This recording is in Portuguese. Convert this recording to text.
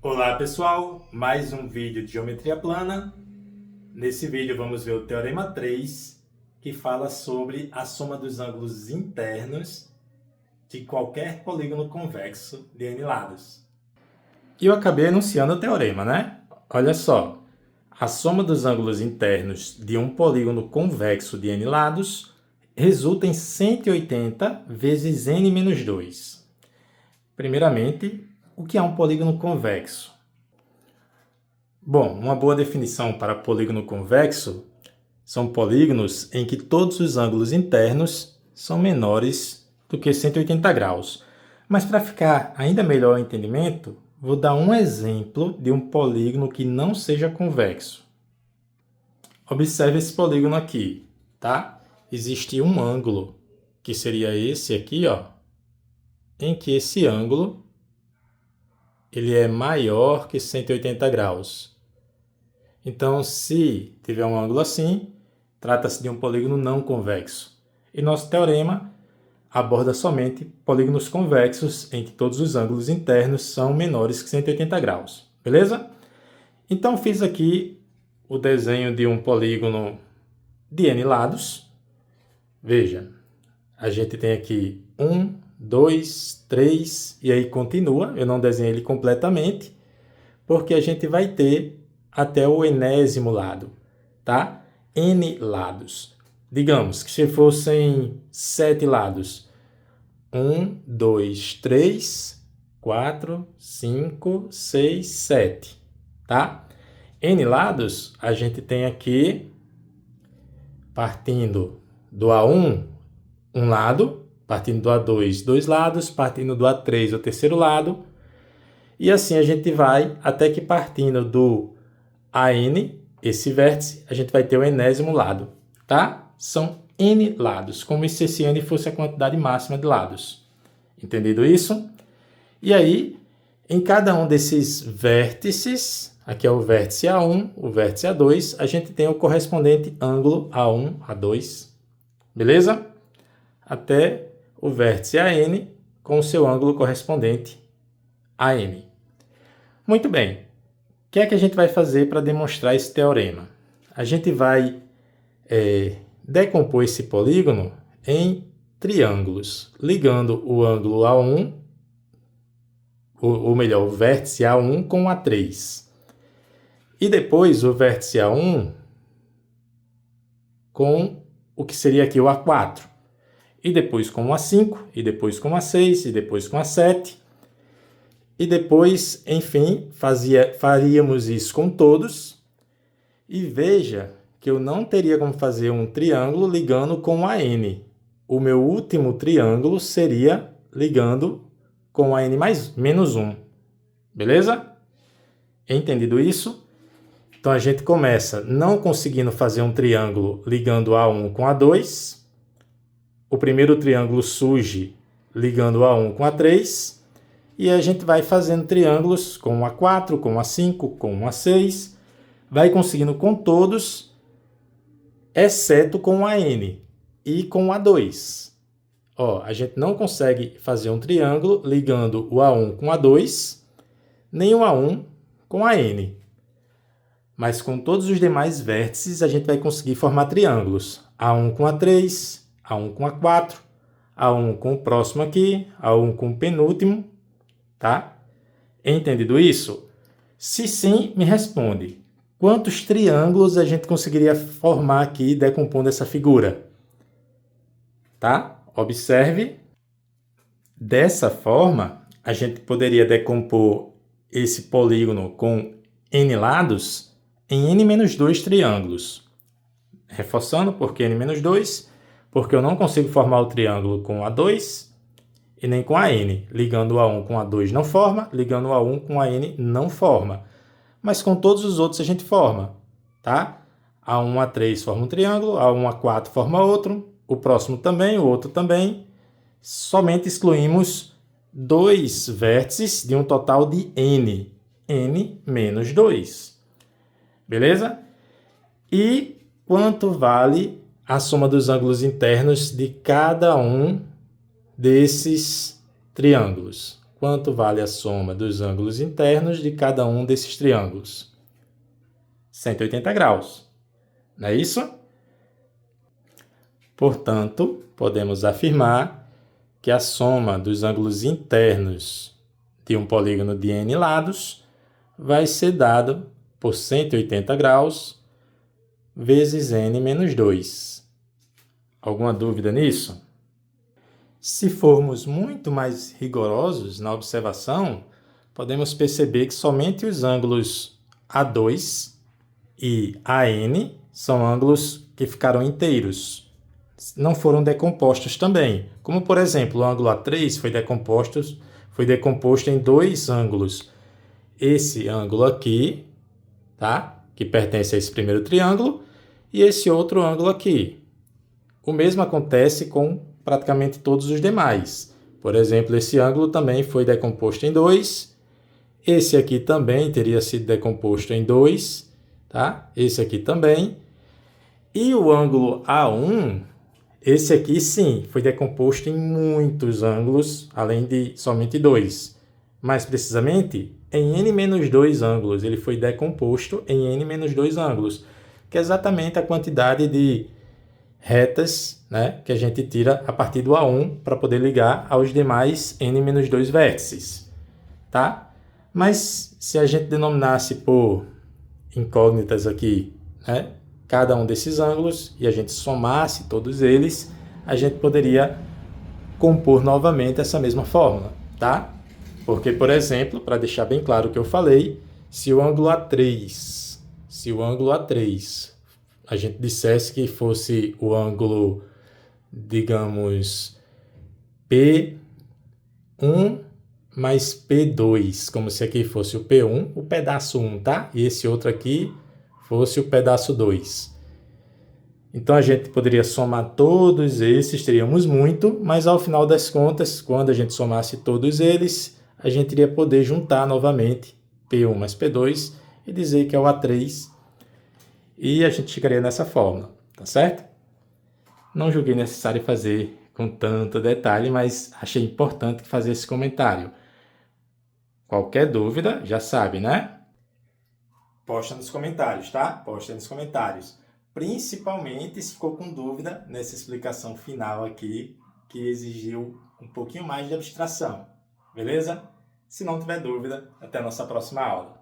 Olá pessoal, mais um vídeo de geometria plana. Nesse vídeo vamos ver o Teorema 3, que fala sobre a soma dos ângulos internos de qualquer polígono convexo de n lados. E eu acabei enunciando o teorema, né? Olha só, a soma dos ângulos internos de um polígono convexo de n lados resulta em 180 vezes n menos 2. Primeiramente, o que é um polígono convexo? Bom, uma boa definição para polígono convexo são polígonos em que todos os ângulos internos são menores do que 180 graus. Mas para ficar ainda melhor o entendimento, vou dar um exemplo de um polígono que não seja convexo. Observe esse polígono aqui, tá? Existe um ângulo, que seria esse aqui, ó, em que esse ângulo ele é maior que 180 graus. Então, se tiver um ângulo assim, trata-se de um polígono não convexo. E nosso teorema aborda somente polígonos convexos em que todos os ângulos internos são menores que 180 graus. Beleza? Então, fiz aqui o desenho de um polígono de n lados. Veja, a gente tem aqui 1, 2, 3, e aí continua. Eu não desenhei ele completamente, porque a gente vai ter até o enésimo lado, tá? N lados. Digamos que se fossem 7 lados. 1, 2, 3, 4, 5, 6, 7, tá? N lados, a gente tem aqui, partindo do A1, um lado, partindo do A2, dois lados, partindo do A3, o terceiro lado, e assim a gente vai até que partindo do AN, esse vértice, a gente vai ter o enésimo lado, tá? São N lados, como se esse N fosse a quantidade máxima de lados. Entendido isso? E aí, em cada um desses vértices, aqui é o vértice A1, o vértice A2, a gente tem o correspondente ângulo A1, A2, beleza? Até o vértice AN com o seu ângulo correspondente AN. Muito bem. O que é que a gente vai fazer para demonstrar esse teorema? A gente vai decompor esse polígono em triângulos, ligando o ângulo A1, ou melhor, o vértice A1 com o A3. E depois o vértice A1 com o que seria aqui o A4. E depois com o A5, e depois com o A6, e depois com o A7. E depois, enfim, faríamos isso com todos. E veja que eu não teria como fazer um triângulo ligando com a N. O meu último triângulo seria ligando com a N menos 1. Beleza? Entendido isso? Então, a gente começa não conseguindo fazer um triângulo ligando A1 com A2. O primeiro triângulo surge ligando A1 com A3. E a gente vai fazendo triângulos com o A4, com o A5, com o A6. Vai conseguindo com todos, exceto com o AN e com o A2. Ó, a gente não consegue fazer um triângulo ligando o A1 com o A2, nem o A1 com a N. Mas com todos os demais vértices, a gente vai conseguir formar triângulos. A1 com A3, A1 com A4, A1 com o próximo aqui, A1 com o penúltimo. Tá? Entendido isso? Se sim, me responde. Quantos triângulos a gente conseguiria formar aqui decompondo essa figura? Tá? Observe. Dessa forma, a gente poderia decompor esse polígono com n lados em n-2 triângulos. Reforçando, por que n-2? Porque eu não consigo formar o triângulo com A2 e nem com a N. Ligando o A1 com a A2 não forma, ligando o A1 com a N não forma. Mas com todos os outros a gente forma, tá? A1, A3 forma um triângulo, A1, A4 forma outro, o próximo também, o outro também. Somente excluímos dois vértices de um total de N, N menos 2. Beleza? E quanto vale a soma dos ângulos internos de cada um desses triângulos? quanto vale a soma dos ângulos internos de cada um desses triângulos? 180 graus, não é isso? Portanto, podemos afirmar que a soma dos ângulos internos de um polígono de n lados vai ser dado por 180 graus vezes n menos 2. Alguma dúvida nisso? Se formos muito mais rigorosos na observação, podemos perceber que somente os ângulos A2 e AN são ângulos que ficaram inteiros. Não foram decompostos também. Como, por exemplo, o ângulo A3 foi decomposto em dois ângulos. Esse ângulo aqui, tá? Que pertence a esse primeiro triângulo, e esse outro ângulo aqui. O mesmo acontece com praticamente todos os demais. Por exemplo, esse ângulo também foi decomposto em dois. Esse aqui também teria sido decomposto em dois, tá? Esse aqui também. E o ângulo A1, esse aqui sim, foi decomposto em muitos ângulos, além de somente dois. Mais precisamente, em n-2 ângulos. Ele foi decomposto em n-2 ângulos, que é exatamente a quantidade de retas, né, que a gente tira a partir do A1 para poder ligar aos demais n-2 vértices, tá? Mas se a gente denominasse por incógnitas aqui, né, cada um desses ângulos e a gente somasse todos eles, a gente poderia compor novamente essa mesma fórmula, tá? Porque, por exemplo, para deixar bem claro o que eu falei, se o ângulo A3, a gente dissesse que fosse o ângulo, digamos, P1 mais P2, como se aqui fosse o P1, o pedaço 1, tá? E esse outro aqui fosse o pedaço 2. Então, a gente poderia somar todos esses, teríamos muito, mas ao final das contas, quando a gente somasse todos eles, a gente iria poder juntar novamente P1 mais P2 e dizer que é o A3, e a gente chegaria nessa fórmula, tá certo? Não julguei necessário fazer com tanto detalhe, mas achei importante fazer esse comentário. Qualquer dúvida, já sabe, né? Posta nos comentários, tá? Posta nos comentários. Principalmente se ficou com dúvida nessa explicação final aqui, que exigiu um pouquinho mais de abstração, beleza? Se não tiver dúvida, até a nossa próxima aula.